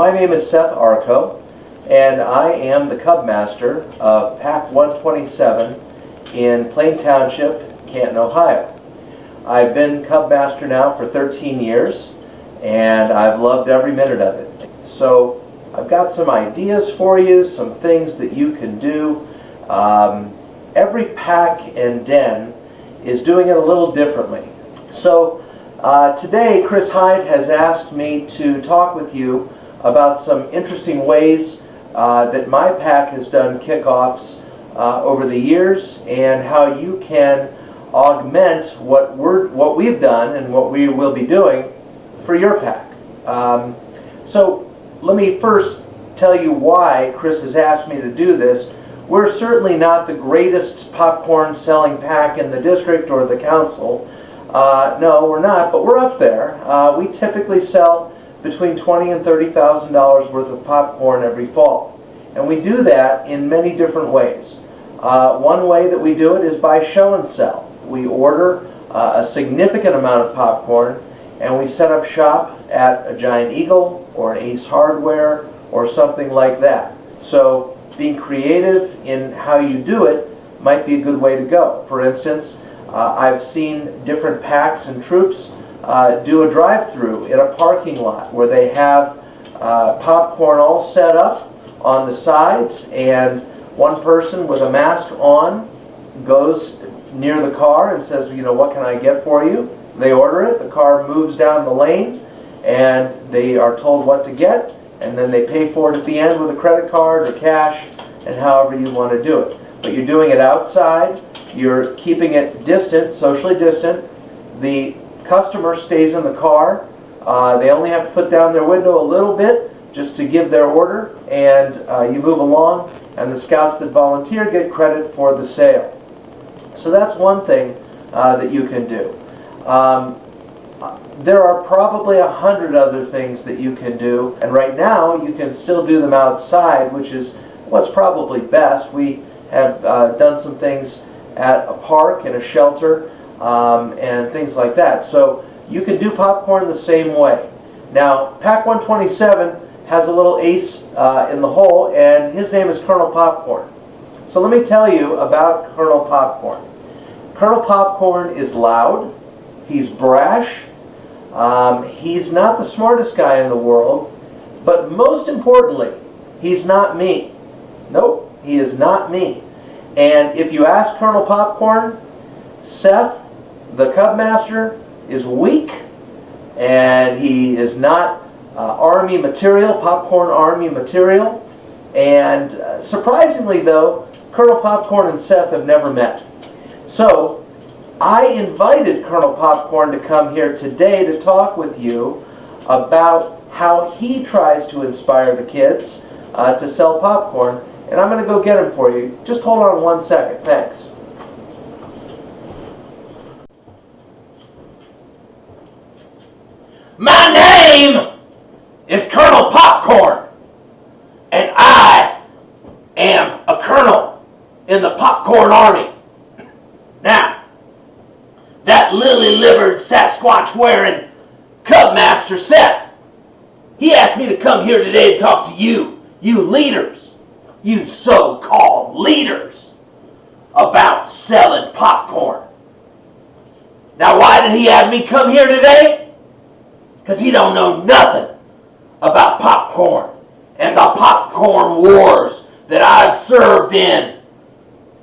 My name is Seth Arco, and I am the Cub Master of Pack 127 in Plain Township, Canton, Ohio. I've been Cub Master now for 13 years, and I've loved every minute of it. So I've got some ideas for you, some things that you can do. Every pack and den is doing it a little differently. So today Chris Hyde has asked me to talk with you about some interesting ways that my pack has done kickoffs over the years, and how you can augment what we've done and what we will be doing for your pack. So let me first tell you why Chris has asked me to do this. We're certainly not the greatest popcorn selling pack in the district or the council. No, we're not, but we're up there. We typically sell between $20,000 and $30,000 worth of popcorn every fall. And we do that in many different ways. One way that we do it is by show and sell. We order a significant amount of popcorn, and we set up shop at a Giant Eagle or an Ace Hardware or something like that. So being creative in how you do it might be a good way to go. For instance, I've seen different packs and troops do a drive-through in a parking lot where they have popcorn all set up on the sides, and one person with a mask on goes near the car and says, you know, what can I get for you? They order it, the car moves down the lane, and they are told what to get, and then they pay for it at the end with a credit card or cash, and however you want to do it. But you're doing it outside, you're keeping it distant, socially distant. The customer stays in the car. They only have to put down their window a little bit just to give their order, and you move along, and the scouts that volunteer get credit for the sale. So that's one thing that you can do. There are probably 100 other things that you can do, and right now you can still do them outside, which is what's probably best. We have done some things at a park and a shelter and things like that. So you can do popcorn the same way. Now, Pack 127 has a little ace in the hole, and his name is Colonel Popcorn. So let me tell you about Colonel Popcorn. Colonel Popcorn is loud, he's brash, he's not the smartest guy in the world, but most importantly, he's not mean. Nope, he is not mean. And if you ask Colonel Popcorn, Seth, the Cub Master, is weak, and he is not Army material, popcorn Army material. And surprisingly though, Colonel Popcorn and Seth have never met. So I invited Colonel Popcorn to come here today to talk with you about how he tries to inspire the kids to sell popcorn. And I'm going to go get him for you. Just hold on 1 second. Thanks. My name is Colonel Popcorn, and I am a colonel in the Popcorn Army. Now, that lily-livered, Sasquatch-wearing Cub Master Seth, he asked me to come here today to talk to you, you leaders, you so-called leaders, about selling popcorn. Now, why did he have me come here today? Because he don't know nothing about popcorn and the popcorn wars that I've served in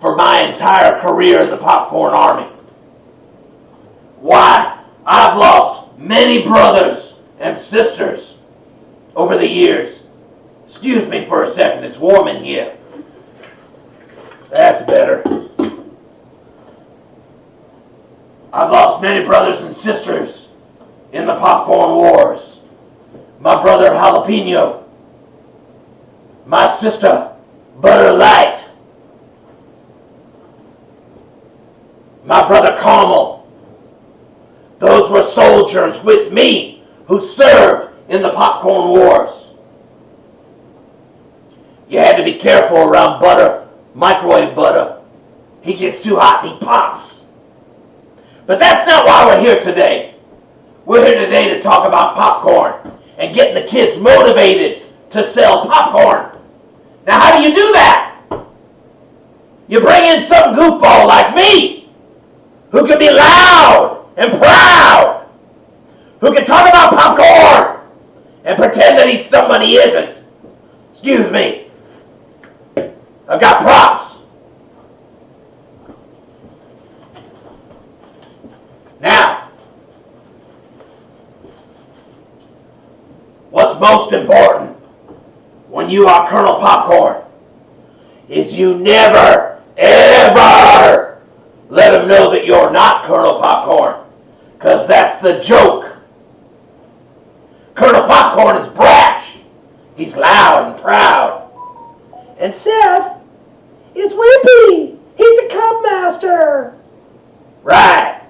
for my entire career in the Popcorn Army. Why, I've lost many brothers and sisters over the years. Excuse me for a second, it's warm in here. That's better. I've lost many brothers and sisters in the popcorn wars. My brother Jalapeno, my sister Butter Light, my brother Caramel. Those were soldiers with me who served in the popcorn wars. You had to be careful around butter, microwave butter. He gets too hot and he pops. But that's not why we're here today. We're here today to talk about popcorn and getting the kids motivated to sell popcorn. Now, how do you do that? You bring in some goofball like me, who can be loud and proud, who can talk about popcorn and pretend that he's somebody he isn't. Excuse me. I've got props. Now, what's most important when you are Colonel Popcorn is you never, ever let them know that you're not Colonel Popcorn, because that's the joke. Colonel Popcorn is brash. He's loud and proud. And Seth is wimpy. He's a Cub Master. Right.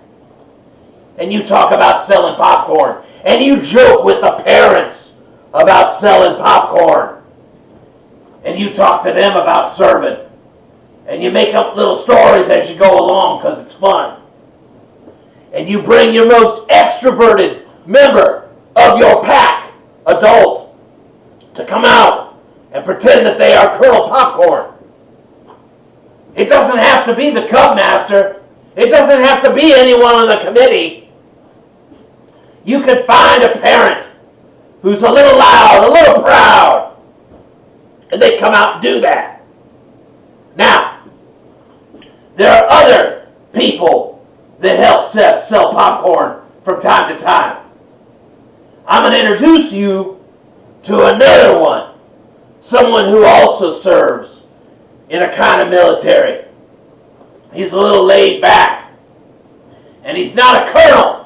And you talk about selling popcorn, and you joke with the parents about selling popcorn, and you talk to them about serving, and you make up little stories as you go along because it's fun. And you bring your most extroverted member of your pack, adult, to come out and pretend that they are Colonel Popcorn. It doesn't have to be the Cub Master. It doesn't have to be anyone on the committee. You could find a parent who's a little loud, a little proud, and they come out and do that. Now, there are other people that help Seth sell popcorn from time to time. I'm going to introduce you to another one, someone who also serves in a kind of military. He's a little laid back, and he's not a colonel.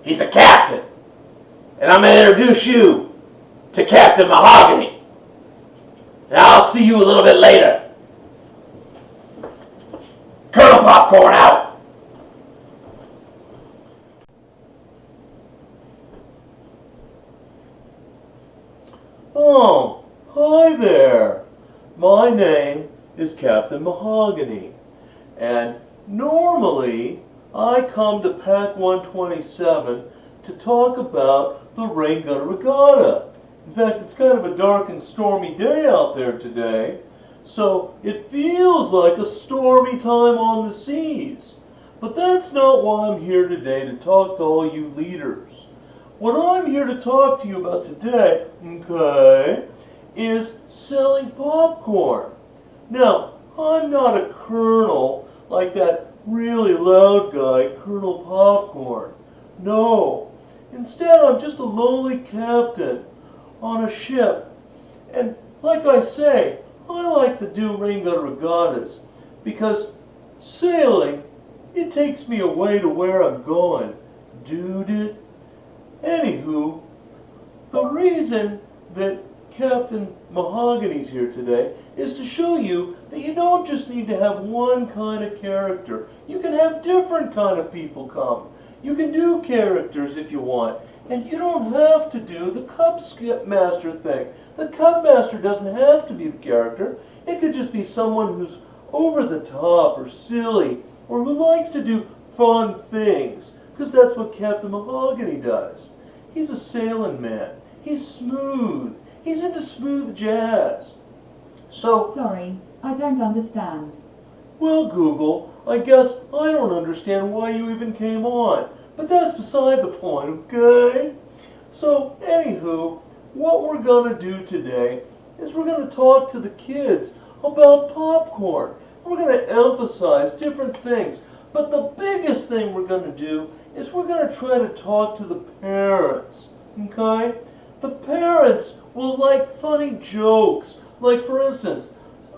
He's a captain. And I'm going to introduce you to Captain Mahogany. And I'll see you a little bit later. Colonel Popcorn out. Oh, hi there. My name is Captain Mahogany. And normally, I come to Pack 127 to talk about the Rain Gutter Regatta. In fact, it's kind of a dark and stormy day out there today, so it feels like a stormy time on the seas. But that's not why I'm here today to talk to all you leaders. What I'm here to talk to you about today, okay, is selling popcorn. Now, I'm not a colonel like that really loud guy, Colonel Popcorn. No. Instead, I'm just a lowly captain on a ship. And like I say, I like to do rain gutter regattas because sailing, it takes me away to where I'm going. Dude it. Anywho, the reason that Captain Mahogany's here today is to show you that you don't just need to have one kind of character. You can have different kind of people come. You can do characters if you want. And you don't have to do the Cub Master thing. The Cub Master doesn't have to be the character. It could just be someone who's over the top or silly or who likes to do fun things. Because that's what Captain Mahogany does. He's a sailing man. He's smooth. He's into smooth jazz. So, sorry, I don't understand. Well, Google, I guess I don't understand why you even came on. But that's beside the point, okay? So, anywho, what we're going to do today is we're going to talk to the kids about popcorn. We're going to emphasize different things. But the biggest thing we're going to do is we're going to try to talk to the parents, okay? The parents will like funny jokes. Like, for instance,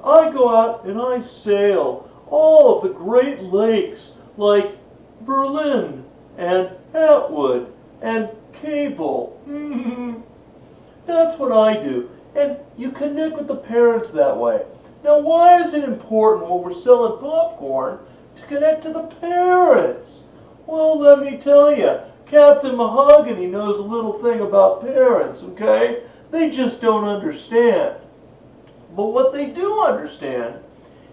I go out and I sail all of the Great Lakes like Berlin and Atwood and Cable. That's what I do. And you connect with the parents that way. Now, why is it important when we're selling popcorn to connect to the parents? Well, let me tell you, Captain Mahogany knows a little thing about parents, okay? They just don't understand. But what they do understand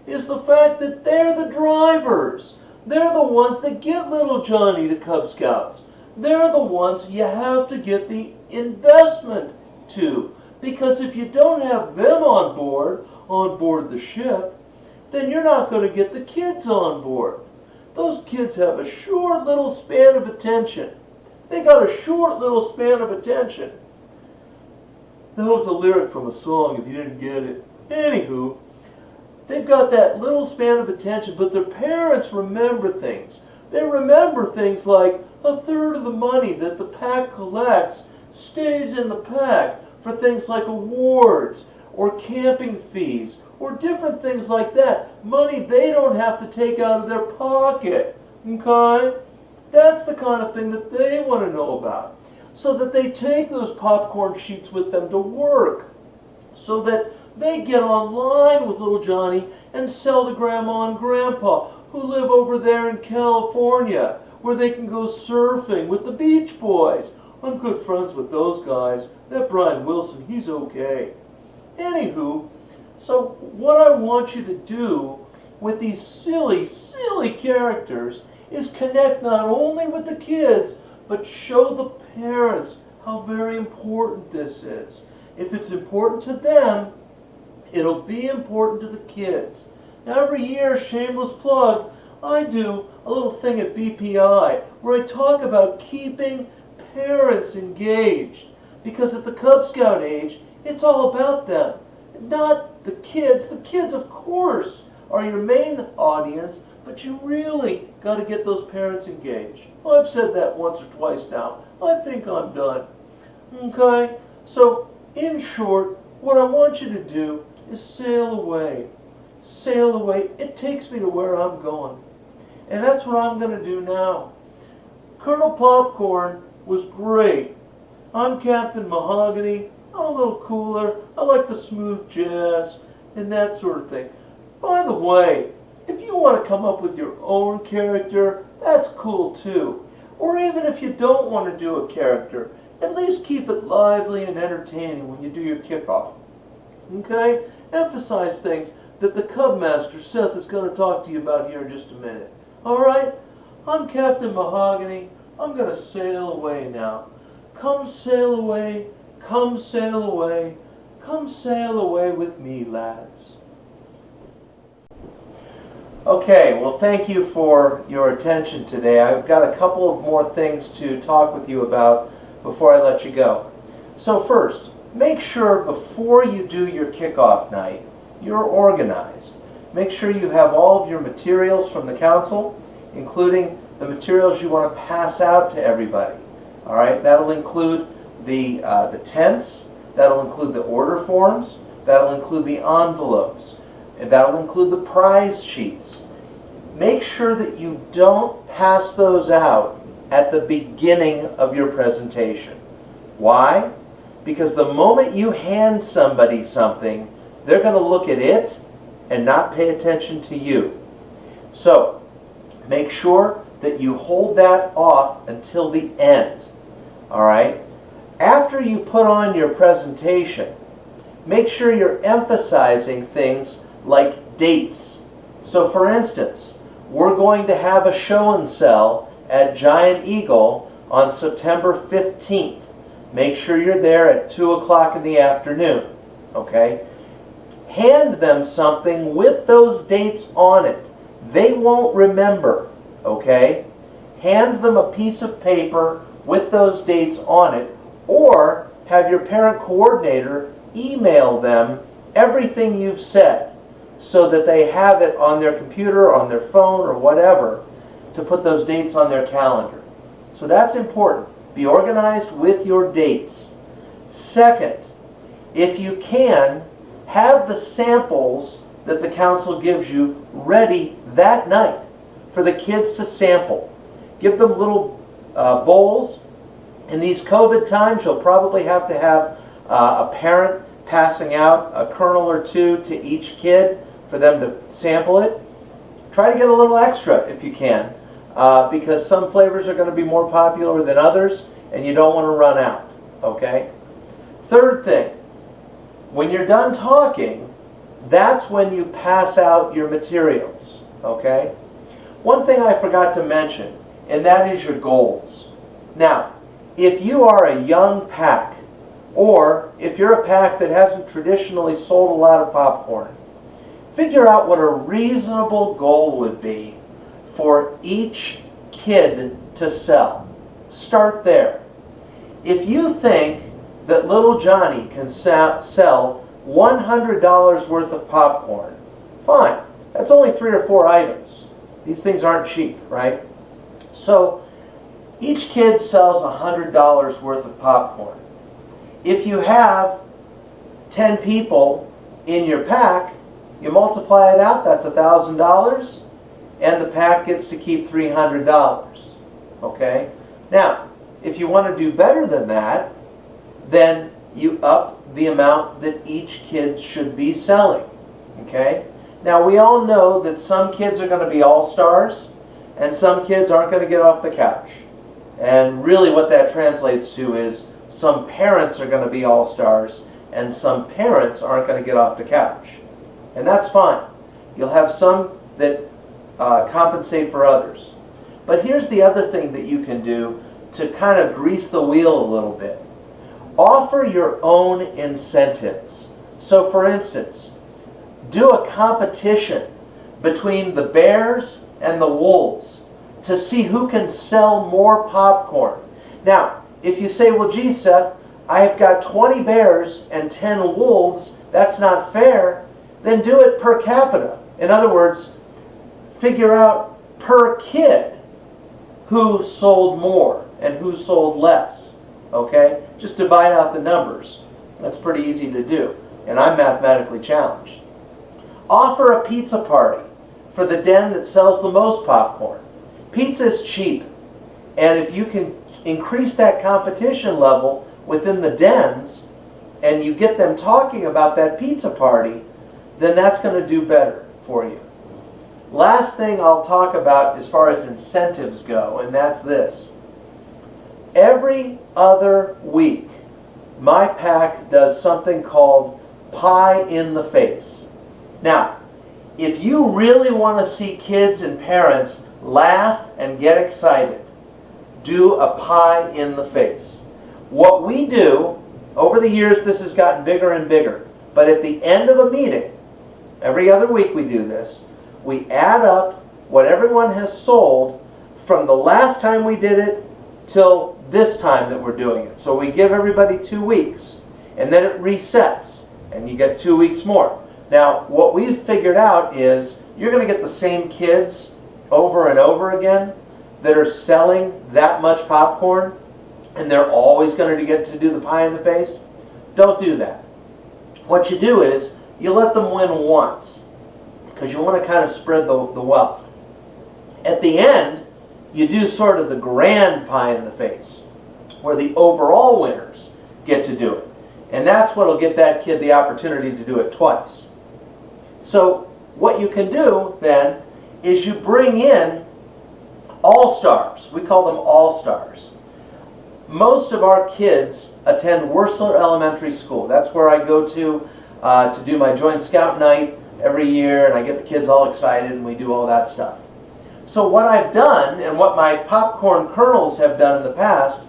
is the fact that they're the drivers. They're the ones that get little Johnny to Cub Scouts. They're the ones you have to get the investment to. Because if you don't have them on board the ship, then you're not going to get the kids on board. Those kids have a short little span of attention. They got a short little span of attention. That was a lyric from a song if you didn't get it. Anywho, they've got that little span of attention, but their parents remember things. They remember things like a third of the money that the pack collects stays in the pack for things like awards or camping fees or different things like that. Money they don't have to take out of their pocket. Okay? That's the kind of thing that they want to know about. So that they take those popcorn sheets with them to work. So that they get online with little Johnny and sell to Grandma and Grandpa who live over there in California, where they can go surfing with the Beach Boys. I'm good friends with those guys. That Brian Wilson, he's okay. Anywho, so what I want you to do with these silly, silly characters is connect not only with the kids, but show the parents how very important this is. If it's important to them, it'll be important to the kids. Now, every year, shameless plug, I do a little thing at BPI where I talk about keeping parents engaged. Because at the Cub Scout age, it's all about them, not the kids. The kids, of course, are your main audience, but you really got to get those parents engaged. Well, I've said that once or twice now. I think I'm done. Okay? So, in short, what I want you to do is sail away. Sail away. It takes me to where I'm going. And that's what I'm going to do now. Colonel Popcorn was great. I'm Captain Mahogany. I'm a little cooler. I like the smooth jazz and that sort of thing. By the way, if you want to come up with your own character, that's cool too. Or even if you don't want to do a character, at least keep it lively and entertaining when you do your kickoff. Okay? Emphasize things that the Cub Master, Seth, is going to talk to you about here in just a minute. Alright? I'm Captain Mahogany. I'm going to sail away now. Come sail away, come sail away, come sail away with me, lads. Okay, well, thank you for your attention today. I've got a couple of more things to talk with you about before I let you go. So first, make sure before you do your kickoff night, you're organized. Make sure you have all of your materials from the council, including the materials you want to pass out to everybody. All right, that'll include the tents, that'll include the order forms, that'll include the envelopes, and that'll include the prize sheets. Make sure that you don't pass those out at the beginning of your presentation. Why? Because the moment you hand somebody something, they're going to look at it and not pay attention to you. So, make sure that you hold that off until the end. Alright? After you put on your presentation, make sure you're emphasizing things like dates. So for instance, we're going to have a show and sell at Giant Eagle on September 15th. Make sure you're there at 2 o'clock in the afternoon. Okay? Hand them something with those dates on it. They won't remember. Okay? Hand them a piece of paper with those dates on it, or have your parent coordinator email them everything you've said so that they have it on their computer, on their phone, or whatever to put those dates on their calendar. So that's important. Be organized with your dates. Second, if you can, have the samples that the council gives you ready that night for the kids to sample. Give them little bowls. In these COVID times, you'll probably have to have a parent passing out a kernel or two to each kid for them to sample it. Try to get a little extra if you can, because some flavors are going to be more popular than others, and you don't want to run out. Okay? Third thing, when you're done talking, that's when you pass out your materials. Okay? One thing I forgot to mention, and that is your goals. Now, if you are a young pack, Or if you're a pack that hasn't traditionally sold a lot of popcorn, figure out what a reasonable goal would be for each kid to sell. Start there. If you think that little Johnny can sell $100 worth of popcorn, fine. That's only 3 or 4 items. These things aren't cheap, right? So each kid sells $100 worth of popcorn. If you have 10 people in your pack, you multiply it out, that's $1,000, and the pack gets to keep $300. Okay? Now, if you want to do better than that, then you up the amount that each kid should be selling. Okay? Now, we all know that some kids are going to be all-stars, and some kids aren't going to get off the couch. And really what that translates to is some parents are going to be all-stars, and some parents aren't going to get off the couch. And that's fine. You'll have some that compensate for others. But here's the other thing that you can do to kind of grease the wheel a little bit. Offer your own incentives. So for instance, do a competition between the Bears and the Wolves to see who can sell more popcorn. Now, if you say, well, gee, Seth, I've got 20 Bears and 10 Wolves, that's not fair, then do it per capita. In other words, figure out per kid who sold more and who sold less. Okay? Just divide out the numbers. That's pretty easy to do. And I'm mathematically challenged. Offer a pizza party for the den that sells the most popcorn. Pizza is cheap. And if you can increase that competition level within the dens and you get them talking about that pizza party, then that's going to do better for you. Last thing I'll talk about as far as incentives go, and that's this. Every other week, my pack does something called Pie in the Face. Now, if you really want to see kids and parents laugh and get excited, do a pie in the face. What we do, over the years this has gotten bigger and bigger, but at the end of a meeting, every other week we do this, we add up what everyone has sold from the last time we did it till this time that we're doing it. So we give everybody 2 weeks, and then it resets, and you get 2 weeks more. Now, what we've figured out is you're going to get the same kids over and over again that are selling that much popcorn, and they're always going to get to do the pie in the face. Don't do that. What you do is you let them win once, because you want to kind of spread the wealth. At the end, you do sort of the grand pie in the face, where the overall winners get to do it. And that's what will get that kid the opportunity to do it twice. So what you can do then is you bring in all-stars. We call them all-stars. Most of our kids attend Wursler Elementary School. That's where I go to do my Joint Scout night every year, and I get the kids all excited and we do all that stuff. So what I've done, and what my popcorn colonels have done in the past,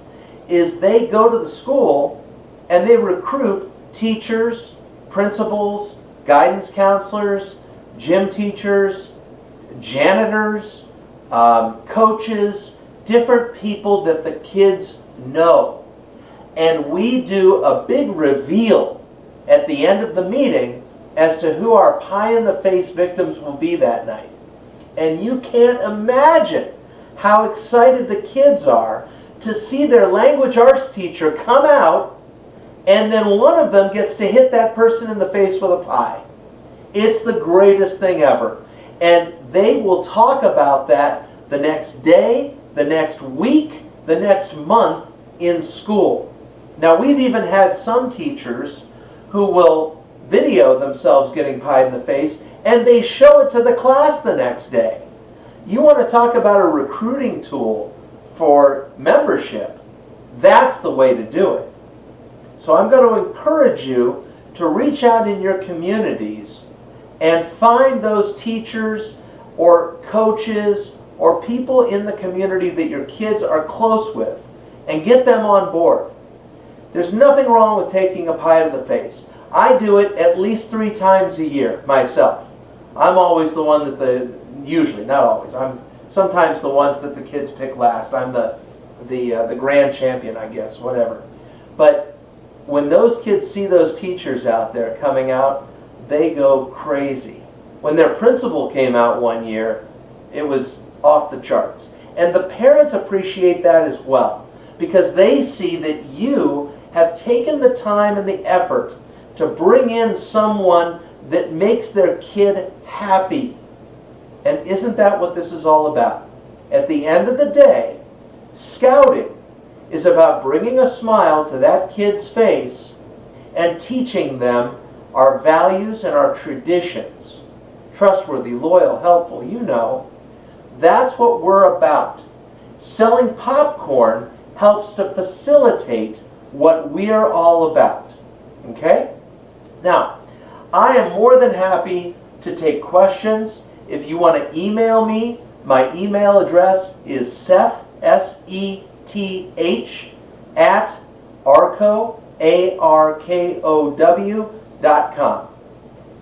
is they go to the school and they recruit teachers, principals, guidance counselors, gym teachers, janitors, coaches, different people that the kids know. And we do a big reveal at the end of the meeting as to who our pie-in-the-face victims will be that night. And you can't imagine how excited the kids are to see their language arts teacher come out, and then one of them gets to hit that person in the face with a pie. It's the greatest thing ever. And they will talk about that the next day, the next week, the next month in school. Now, we've even had some teachers who will video themselves getting pied in the face, and they show it to the class the next day. You want to talk about a recruiting tool for membership? That's the way to do it. So I'm going to encourage you to reach out in your communities and find those teachers or coaches or people in the community that your kids are close with and get them on board. There's nothing wrong with taking a pie to the face. I do it at least 3 times a year myself. I'm always the one that usually, not always, I'm sometimes the ones that the kids pick last. I'm the grand champion, I guess, whatever. But when those kids see those teachers out there coming out, they go crazy. When their principal came out one year, it was off the charts. And the parents appreciate that as well, because they see that you have taken the time and the effort to bring in someone that makes their kid happy. And isn't that what this is all about? At the end of the day, scouting is about bringing a smile to that kid's face and teaching them our values and our traditions. Trustworthy, loyal, helpful, you know. That's what we're about. Selling popcorn helps to facilitate what we're all about. Okay? Now, I am more than happy to take questions. If you want to email me, my email address is Seth, S-E-T-H, at arkow, ARKOW.com.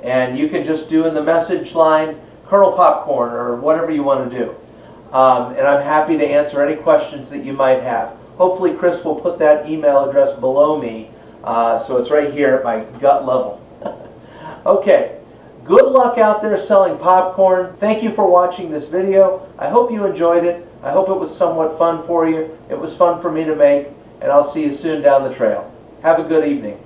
And you can just do in the message line, Colonel Popcorn, or whatever you want to do. And I'm happy to answer any questions that you might have. Hopefully Chris will put that email address below me, so it's right here at my gut level. Okay. Good luck out there selling popcorn. Thank you for watching this video. I hope you enjoyed it. I hope it was somewhat fun for you. It was fun for me to make, and I'll see you soon down the trail. Have a good evening.